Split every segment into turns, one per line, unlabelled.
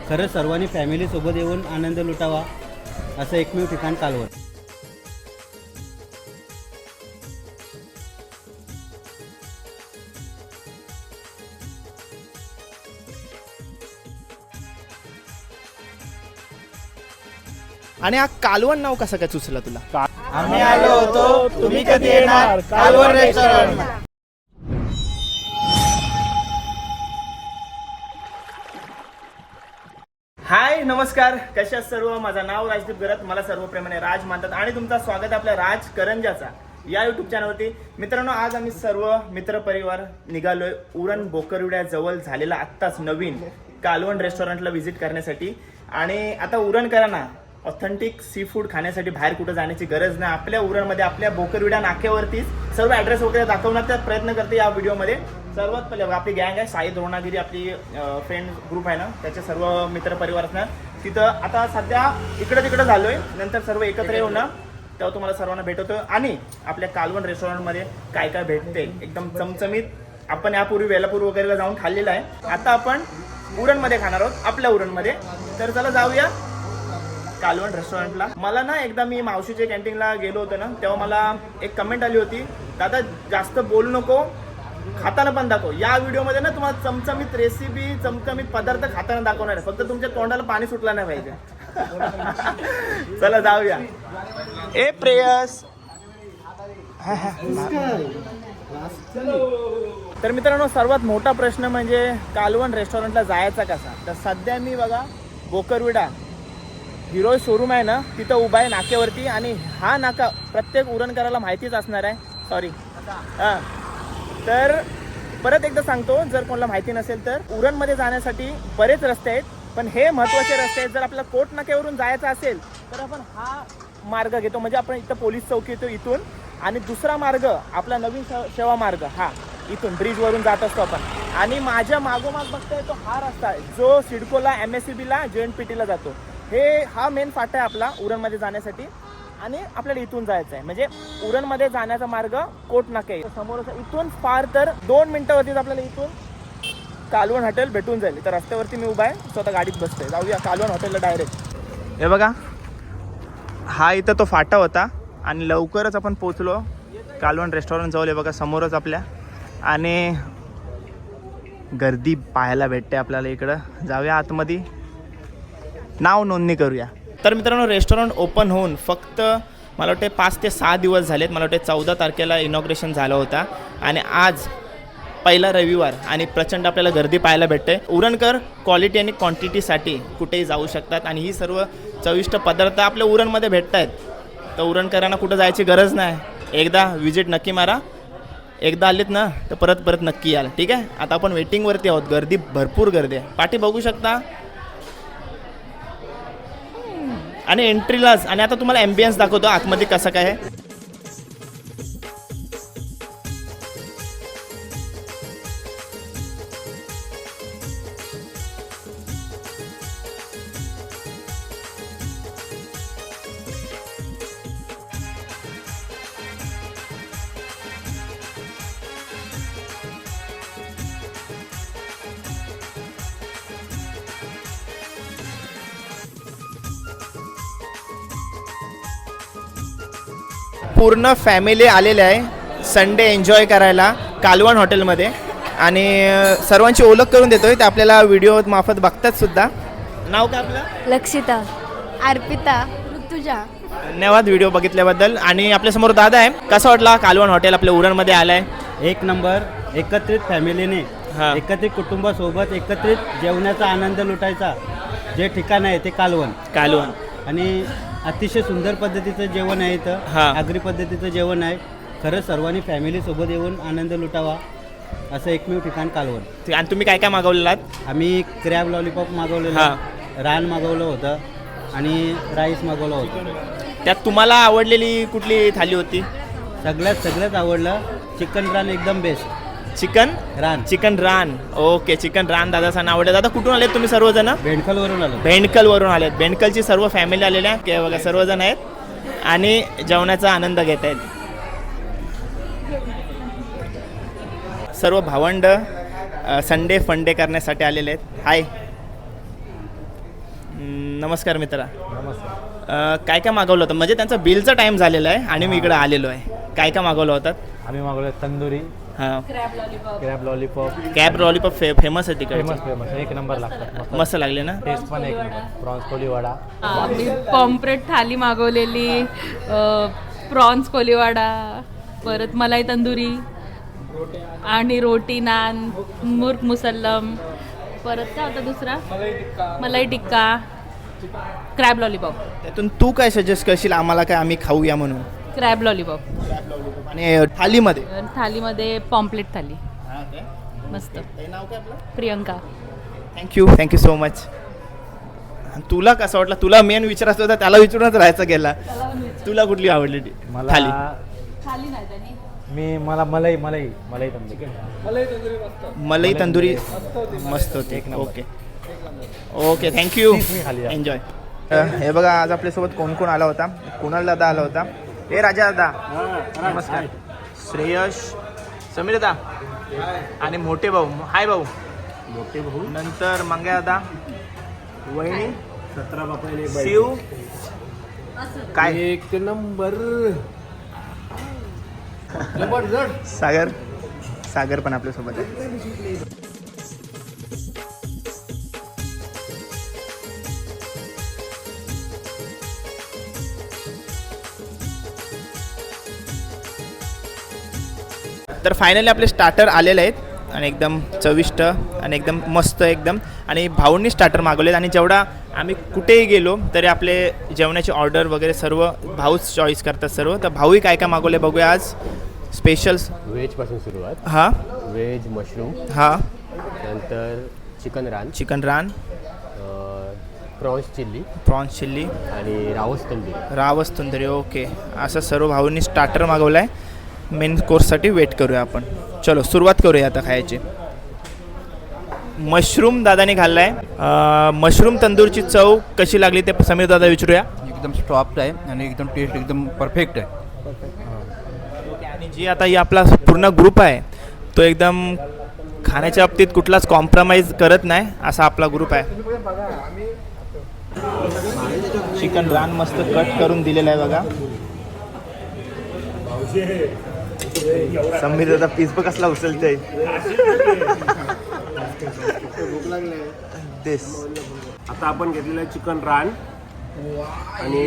खरंच सर्वांनी फॅमिलीसोबत येऊन आनंद लुटावा असं एकमेव ठिकाण कालवण.
आणि हा कालवण नाव कसं काय सुचलं तुला?
आम्ही आलो होतो, तुम्ही कधी येणार कालवण रेस्टॉरंट.
हाय नमस्कार, कशा सर्व. माझं नाव राजदीप गरत, मला सर्व प्रेमाने राज मानतात आणि तुमचं स्वागत आहे आपल्या राज करंजाचा या यूट्यूब चॅनलवरती. मित्रांनो, आज आम्ही सर्व मित्रपरिवार निघालोय उरण बोकरविड्या जवळ झालेला आत्ताच नवीन कालवण रेस्टॉरंटला व्हिजिट करण्यासाठी. आणि आता उरणकरांना ऑथेंटिक सी फूड खाण्यासाठी बाहेर कुठं जाण्याची गरज नाही. आपल्या उरणमध्ये आपल्या बोकरविड्या नाक्यावरतीच सर्व ॲड्रेस वगैरे दाखवण्याचा प्रयत्न करते या व्हिडिओमध्ये. सर्वात पहिले आपली गँग आहे साई द्रोणागिरी, आपली फ्रेंड ग्रुप आहे ना, त्याचे सर्व मित्रपरिवार असणार तिथं. आता सध्या इकडं तिकडं झालोय, नंतर सर्व एकत्र येऊ ना तेव्हा तुम्हाला सर्वांना भेटवतो. आणि आपल्या कालवण रेस्टॉरंटमध्ये काय काय भेटते एकदम चमचमीत. आपण यापूर्वी वेलापूर वगैरेला जाऊन खाल्लेलं आहे, आता आपण उरणमध्ये खाणार आहोत, आपल्या उरणमध्ये. तर चला जाऊया कालवण रेस्टॉरंटला. मला ना एकदा मी मावशीच्या कॅन्टीनला गेलो होतो ना, तेव्हा मला एक कमेंट आली होती, दादा जास्त बोलू नको, खाताना पण दाखव. या व्हिडिओमध्ये ना तुम्हाला चमचमीत रेसिपी, चमचमीत पदार्थ खाताना दाखवणार आहे, फक्त तुमच्या तोंडाला पाणी सुटलं नाही पाहिजे. चला जाऊया. ए प्रेयस. तर मित्रांनो, सर्वात मोठा प्रश्न म्हणजे कालवण रेस्टॉरंटला जायचा कसा. तर सध्या मी बघा बोकरविडा हिरो शोरूम आहे ना, तिथं उभा आहे नाक्यावरती. आणि हा नाका प्रत्येक उरणकराला माहितीच असणार आहे. सॉरी हां, तर परत एकदा सांगतो, जर कोणाला माहिती नसेल तर उरणमध्ये जाण्यासाठी बरेच रस्ते आहेत, पण हे महत्त्वाचे रस्ते आहेत. जर आपल्याला कोट नाक्यावरून जायचं असेल तर आपण हा मार्ग घेतो, म्हणजे आपण इथं पोलीस चौकी येतो इथून. आणि दुसरा मार्ग आपला नवीन सेवा मार्ग, हा इथून ब्रिजवरून जात असतो आपण. आणि माझ्या मागोमाग बघताय तो हा रस्ता आहे जो सिडकोला, MSCBला, JNPTला जातो. हा मेन फाटा आहे आपला उरणमध्ये जाण्यासाठी. आणि आपल्याला इथून जायचं आहे, म्हणजे उरणमध्ये जाण्याचा मार्ग कोट नाका आहे समोर. इथून फार तर 2 मिनिटावरतीच आपल्याला इथून कालवण हॉटेल भेटून जाईल. तर रस्त्यावरती मी उभा आहे, स्वतः गाडीत बसतोय. जाऊया कालवण हॉटेलला डायरेक्ट. हे बघा, हा इथं तो फाटा होता आणि लवकरच आपण पोचलो कालवण रेस्टॉरंट जवळ. हे बघा समोरच आपल्या. आणि गर्दी पाहायला भेटते आपल्याला इकडं. जाऊया आतमध्ये, नाव नोंदणी करूया. तर मित्रांनो, रेस्टॉरंट ओपन होऊन फक्त मला वाटते 5 ते 6 दिवस झालेत. मला वाटते 14 तारखेला इनॉग्रेशन झालं होता आणि आज पहिला रविवार आणि प्रचंड आपल्याला गर्दी पाहायला भेटते. उरणकर क्वालिटी आणि क्वांटिटीसाठी कुठेही जाऊ शकतात आणि ही सर्व चविष्ट पदार्थ आपल्या उरणमध्ये भेटत आहेत. तर उरणकरांना कुठं जायची गरज नाही, एकदा विजिट नक्की मारा. एकदा आलेत ना तर परत परत नक्की याल. ठीक आहे, आता आपण वेटिंगवरती आहोत. गर्दी, भरपूर गर्दी आहे. पाठी बघू शकता आणि एंट्रीलाच. आणि आता तुम्हाला ॲम्बियन्स दाखवतो आतमध्ये कसं काय आहे. पूर्ण फॅमिली आलेले आहे संडे एन्जॉय करायला कालवण हॉटेलमध्ये. आणि सर्वांची ओळख करून देतोय, ते आपल्याला व्हिडिओ मार्फत बघतात सुद्धा. नाव काय आपलं?
लक्षिता, अर्पिता, ऋतुजा.
धन्यवाद व्हिडिओ बघितल्याबद्दल. आणि आपल्यासमोर दादा आहे. कसं वाटला कालवण हॉटेल आपल्या उरणमध्ये आलाय?
एक नंबर. एकत्रित फॅमिलीने, एकत्रित कुटुंबासोबत एकत्रित जेवण्याचा आनंद लुटायचा जे ठिकाण आहे ते कालवण.
कालवण
आणि अतिशय सुंदर पद्धतीचं जेवण आहे इथं, आगरी पद्धतीचं जेवण आहे. खरंच सर्वांनी फॅमिलीसोबत येऊन आनंद लुटावा असं एकमेव ठिकाण कालवण.
आणि तुम्ही काय काय मागवलेलं?
आम्ही क्रॅब लॉलीपॉप मागवलेलं, रान मागवलं होतं आणि राईस मागवलं होतं.
त्यात तुम्हाला आवडलेली कुठली थाली होती?
सगळ्यात आवडलं चिकन रान, एकदम बेस्ट.
चिकन
रान.
चिकन रान, ओके. चिकन रान दादाचा आवडलं. दादा कुठून आलेत तुम्ही सर्वजण?
भेंडकलवरून आलो.
भेंडकलवरून आलेत. भेंडकलची सर्व फॅमिली आलेल्या आहे बघा, सर्वजण आहेत आणि जेवणाचा आनंद घेत आहेत. सर्व भावंड संडे फंडे करण्यासाठी आलेले आहेत. हाय नमस्कार मित्रा.
नमस्कार.
काय काय मागवलं होतं? म्हणजे त्यांचा बिलचा टाईम झालेला आहे आणि मी इकडे आलेलो आहे. काय काय मागवलं होतं?
आम्ही मागवलं तंदुरी,
हां,
crab lollipop.
Cab lollipop famous आहे तिकडे.
फेमस एक नंबर लागतात.
मस्त लागले ना?
टेस्ट पण एक नंबर. प्रॉन्स कोलीवाडा.
आम्ही पॉम्प्रेट थाली मागवलेली, प्रॉन्स कोलीवाडा, परत मलाई तंदुरी आणि रोटी नान, मुर्ग मुसल्लम, परत काय होता दुसरा, मलाई टिक्का, क्रॅब लॉलीपॉप.
त्यातून तू काय सजेस्ट करशील आम्हाला, काय आम्ही खाऊया म्हणून?
Crab lollipop.
आणि थालीमध्ये
थालीमध्ये पॉम्प्लेट थाली. मस्त.
नाव काय आपलं?
प्रियंका.
Thank you so much. तुला कसं वाटलं? तुला मेन विचारायचं होता, त्याला विचारूनच राहायचं गेला. तुला कुठली आवडली
मला
थाली?
थाली नाही त्याने.
मला मलाई तंदुरी.
मलाई तंदुरी मस्त होते. Okay thank you.
मी खाली आहे.
एन्जॉय. हे बघा, आज आपल्यासोबत कोण कोण आला होता. कुणाल दादा आला होता. हे राजा दादा नमस्कार. श्रेयश, समीर दादा आणि मोठे भाऊ. हाय भाऊ. मोठे भाऊ. नंतर मंग्या दादा, वहिनी,
17 बापायले
शिव. काय
एक नंबर.
सागर पण आपल्यासोबत आहे. तर फायनली आपले स्टार्टर आलेले आहेत आणि एकदम चविष्ट आणि एकदम मस्त एकदम. आणि भाऊंनी स्टार्टर मागवलेत आणि जेवढा आम्ही कुठेही गेलो तरी आपले जेवणाची ऑर्डर वगैरे सर्व भाऊच चॉईस करतात सर्व. तर भाऊही काय काय मागवले बघूया आज. स्पेशल्स
व्हेजपासून सुरुवात.
हां
व्हेज मशरूम,
हां,
नंतर चिकन रान, प्रॉन्स चिल्ली आणि रावस तंदुरी.
ओके, असं सर्व भाऊंनी स्टार्टर मागवलं आहे. मेन कोर्ससाठी वेट करूया आपण. चलो सुरुवात करूया आता खायची. मशरूम दादाने खाल्ला आहे. मशरूम तंदूरची चव कशी लागली ते समीर दादा विचारूया.
एकदम सॉफ्ट आहे आणि एकदम टेस्ट एकदम परफेक्ट आहे.
आणि जी आता ही आपला पूर्ण ग्रुप आहे तो एकदम खाण्याच्या बाबतीत कुठलाच कॉम्प्रोमाइज करत नाही असा आपला ग्रुप आहे. चिकन रान मस्त कट करून दिलेलं आहे बघा. समीर दादा पीस बघ कसला उचलतोय. तेच
आता आपण घेतलेलं आहे चिकन रान आणि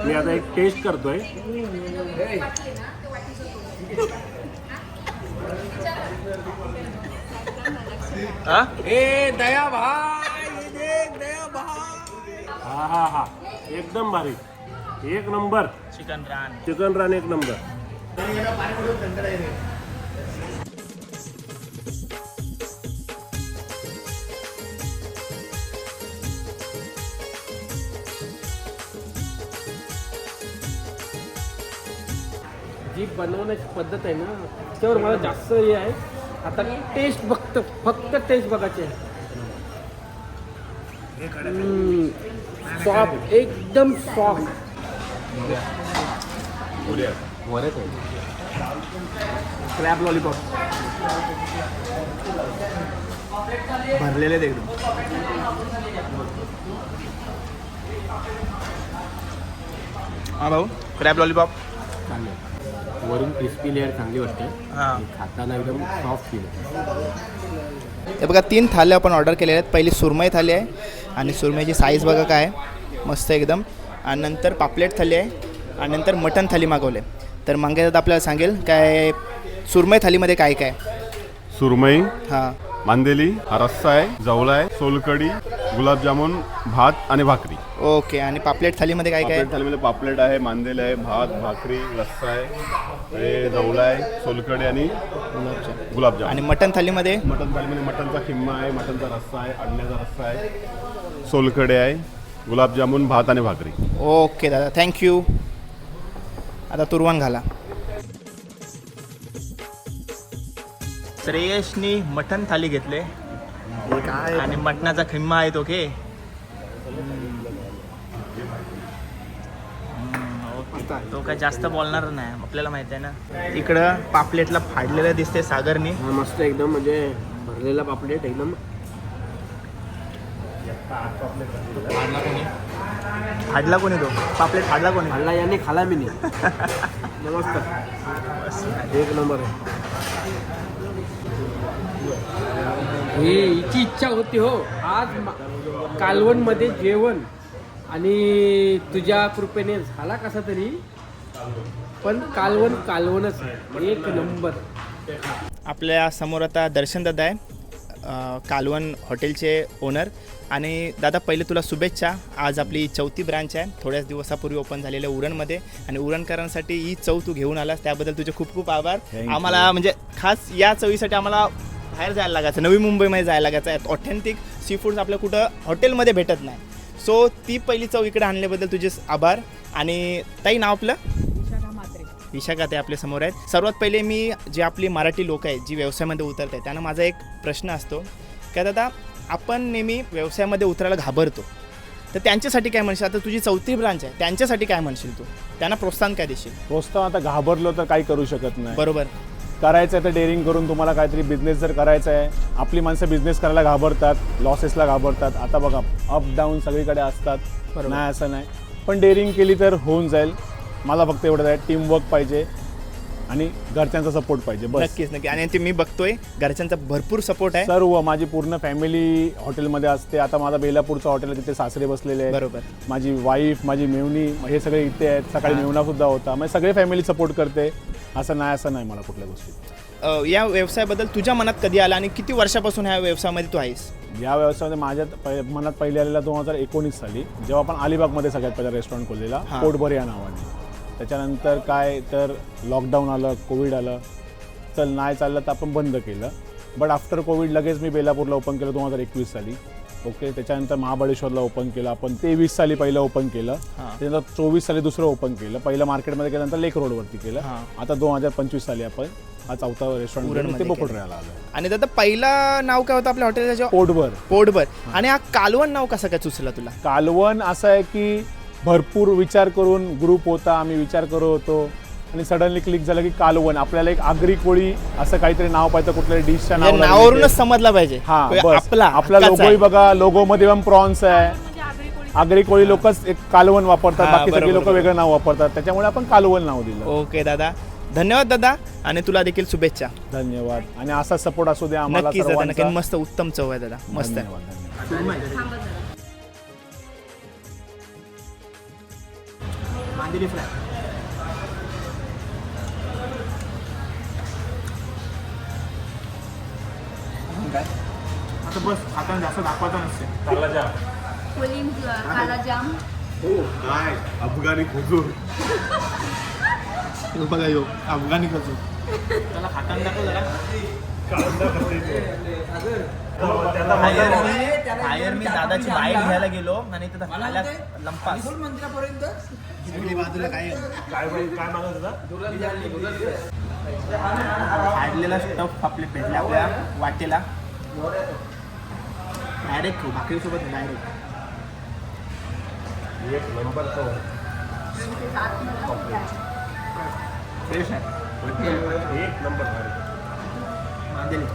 मी आता एक टेस्ट करतोय. हा एकदम भारी, एक नंबर. चिकन रान एक नंबर.
जी बनवण्याची पद्धत आहे ना त्यावर मला जास्त हे आहे. आता टेस्ट फक्त टेस्ट बघायची आहे. सॉफ्ट, एकदम सॉफ्ट.
क्रॅब लॉलीपॉप भरलेले आहेत एकदम. हा भाऊ, क्रॅब लॉलीपॉप
वरून क्रिस्पी लेअर चांगली वाटते.
हां,
खाताना एकदम सॉफ्ट फील.
हे बघा 3 थाल्या आपण ऑर्डर केलेल्या आहेत. पहिली सुरमई थाली आहे आणि सुरमईची साईज बघा काय मस्त एकदम. आणि नंतर पापलेट थाली आहे आणि नंतर मटन थाली मागवले. तर मंगेदादा आपल्याला सांगेल काय सुरमई थालीमध्ये काय काय.
सुरमई,
हां,
मांदेली, रस्सा आहे, जवळा आहे, सोलकढी, गुलाबजामुन, भात आणि भाकरी.
ओके. आणि पापलेट थालीमध्ये काय काय.
थालीमध्ये पापलेट आहे, मांदेली आहे, भात, भाकरी, रस्सा आहे, हे जवळा आहे, सोलकढी आणि गुलाबजामुन.
आणि मटन थालीमध्ये
मटन थालीमध्ये मटनचा खिम्मा आहे, मटनचा रस्सा आहे, अंड्याचा रस्सा आहे, सोलकढी आहे, गुलाबजामुन, भात आणि भाकरी.
ओके दादा, थँक्यू. आता तुरवण घाला. श्रेयसनी मटन थाली घेतले आणि मटणाचा खिम्मा आहे. ओके, तो काय जास्त बोलणार नाही, आपल्याला माहिती आहे ना. इकडं पापलेटला फाडलेलं दिसते सागरनी.
मस्त एकदम, म्हणजे भरलेला पापलेट एकदम.
हाडला कोणी तो पापलेट हाडला कोणी
खाल्ला याने खाला मी नाही. नमस्कार. एक नंबर आहे. हे हिची इच्छा होती हो आज कालवणमध्ये जेवण आणि तुझ्या कृपेने झाला कसा तरी पण कालवणच आहे. एक नंबर.
आपल्या समोर आता दर्शन दादा आहे, कालवण हॉटेलचे ओनर. आणि दादा पहिले तुला शुभेच्छा. आज आपली 4थी ब्रांच आहे, थोड्याच दिवसापूर्वी ओपन झालेल्या उरणमध्ये. आणि उरणकरांसाठी ही चव तू घेऊन आलास त्याबद्दल तुझे खूप खूप आभार. आम्हाला म्हणजे खास या चवीसाठी आम्हाला बाहेर जायला लागायचं, नवी मुंबईमध्ये जायला लागायचं. ऑथेंटिक सी फूड्स आपल्या कुठं हॉटेलमध्ये भेटत नाही. सो ती पहिली चव इकडे आणल्याबद्दल तुझे आभार. आणि ताई नाव आपलं? विशाखा ते आपल्या समोर आहेत. सर्वात पहिले मी जे आपली मराठी लोक आहेत जी व्यवसायामध्ये उतरत आहेत त्यांना माझा एक प्रश्न असतो की दादा आपण नेहमी व्यवसायामध्ये उतरायला घाबरतो, तर त्यांच्यासाठी काय म्हणशील? आता तुझी 4थी ब्रांच आहे, त्यांच्यासाठी काय म्हणशील तू? त्यांना प्रोत्साहन काय देशील?
प्रोत्साहन आता घाबरलो तर काही करू शकत नाही.
बरोबर.
करायचं आहे तर डेअरिंग करून तुम्हाला काहीतरी बिझनेस जर करायचा आहे. आपली माणसं बिझनेस करायला घाबरतात, लॉसेसला घाबरतात. आता बघा अप डाऊन सगळीकडे असतात, नाही असं नाही, पण डेअरिंग केली तर होऊन जाईल. मला फक्त एवढं आहे, टीमवर्क पाहिजे आणि घरच्यांचा सपोर्ट पाहिजे बस.
नक्की. आणि ते मी बघतोय घरच्यांचा भरपूर सपोर्ट आहे.
सर्व माझी पूर्ण फॅमिली हॉटेलमध्ये असते. आता माझा बेलापूरचं हॉटेल आहे, तिथे सासरे बसलेले आहेत.
बरोबर.
माझी वाईफ, माझी मेवणी, हे सगळे इथे आहेत. सकाळी मेवणा सुद्धा होता. म्हणजे सगळे फॅमिली सपोर्ट करते. असं नाही मला कुठल्या गोष्टी.
या व्यवसायाबद्दल तुझ्या मनात कधी आला आणि किती वर्षापासून ह्या व्यवसायामध्ये तू आहेस?
या व्यवसायामध्ये माझ्या मनात पहिले आलेला 2019 साली, जेव्हा आपण अलिबागमध्ये सगळ्यात पहिला रेस्टॉरंट खोललेला पोटभर या नावाने. त्याच्यानंतर काय तर लॉकडाऊन आलं, कोविड आलं, चल नाही चाललं तर आपण बंद केलं. बट आफ्टर कोविड लगेच मी बेलापूरला ओपन केलं 2021 साली. ओके. त्याच्यानंतर महाबळेश्वरला ओपन केलं आपण, 23 साली पहिलं ओपन केलं. त्यानंतर 24 साली दुसरं ओपन केलं. पहिलं मार्केटमध्ये केल्यानंतर लेक रोडवरती केलं. आता 2025 साली आपण हा 4था रेस्टॉरंट बोकडऱ्याला आलं.
आणि दादा पहिला नाव काय होतं आपल्या हॉटेलचं? पोटभर. आणि हा कालवण नाव कसं काय सुचला तुला?
कालवण असं आहे की भरपूर विचार करून ग्रुप होता, आम्ही विचार करत होतो आणि सडनली क्लिक झालं की कालवण. आपल्याला एक आगरी कोळी असं काहीतरी नाव पाहिजे, कुठल्याही डिशच्या
नावावरूनच समजला पाहिजे.
आपला लोगोही बघा, लोगो मध्ये पण प्रॉन्स आहे. आगरी कोळी लोकच एक कालवण वापरतात, बाकी सगळे लोक वेगळं नाव वापरतात, त्याच्यामुळे आपण कालवण नाव दिलं.
ओके दादा, धन्यवाद दादा. आणि तुला देखील शुभेच्छा.
धन्यवाद. आणि असा सपोर्ट असू द्या आम्हाला.
नक्की. मस्त उत्तम चव आहे दादा, मस्त आहे. मांदेली फ्राय. आता बस, आता जास्त दाखवायचं नसते.
काला जाम.
काय अफगाणी खजूर.
बघा यो अफगाणी खजूर. त्याला खाताना दाखव जरा. बाहेर मी दादाची बाईट घ्यायला गेलो आणि तिथं खायला लंपास बाजूला काय मागत होता. काढलेला स्टफ पापलेट भेटले आपल्या वाटेला. डायरेक्ट खाऊ भाकरीसोबत डायरेक्ट.
एक नंबर चव.
फ्रेश आहे.
एक नंबर.
मांदेली.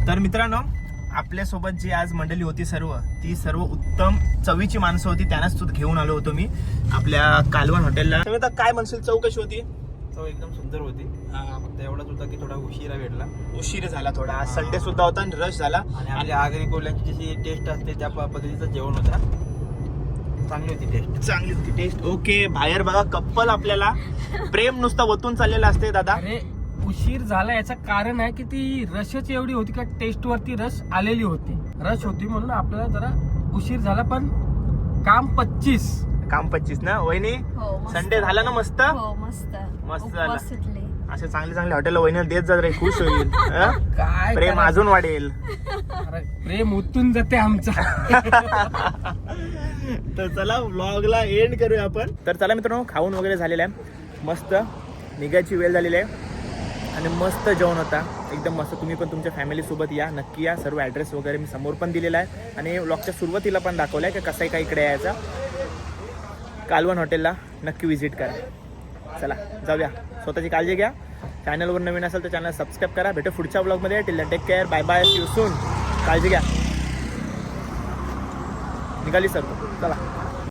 तर मित्रांनो, आपल्यासोबत जी आज मंडळी होती ती सर्व उत्तम चवीची माणसं होती. त्यांनाच घेऊन आलो होतो मी आपल्या कालवण हॉटेलला. तर काय म्हणशील, चव कशी होती?
चव एकदम सुंदर होती. फक्त एवढंच होतं की थोडा उशिरा भेटला.
उशीर झाला थोडा. आज संडे सुद्धा होता आणि रश झाला.
आणि आपल्या आगरी कोल्ह्याची जशी टेस्ट असते त्या पद्धतीचं जेवण होतं. चांगली होती टेस्ट.
ओके. बाहेर बघा कप्पल आपल्याला प्रेम नुसता वतून चाललेला असते दादा.
अरे उशीर झाला याचं कारण आहे की ती रशच एवढी होती का टेस्ट वरती रस आलेली होती. रश होती म्हणून आपल्याला जरा उशीर झाला. पण काम 25 ना वहिनी? संडे झाला ना? मस्त मस्त झाला. असे चांगले हॉटेल वहिनीला देत जात रे, खुश होईल. काय
प्रेम अजून वाढेल.
प्रेम उतून जाते आमचा.
तर चला व्लॉगला एंड करूया आपण. तर चला मित्रांनो, खाऊन वगैरे झालेलं आहे, मस्त निघायची वेळ झालेली आहे आणि मस्त जेवण होता, एकदम मस्त. तुम्ही पण तुमच्या फॅमिलीसोबत या, नक्की या. सर्व ॲड्रेस वगैरे मी समोर पण दिलेला आहे आणि व्लॉगच्या सुरुवातीला पण दाखवलं आहे की कसं आहे का इकडे यायचा. कालवण हॉटेलला नक्की विजिट करा. चला जाऊया. स्वतःची काळजी घ्या. चॅनलवर नवीन असेल तर चॅनल सबस्क्राईब करा. भेटू पुढच्या ब्लॉगमध्ये. Till take care. Bye bye. See you soon. काळजी घ्या. निघाली सर. चला.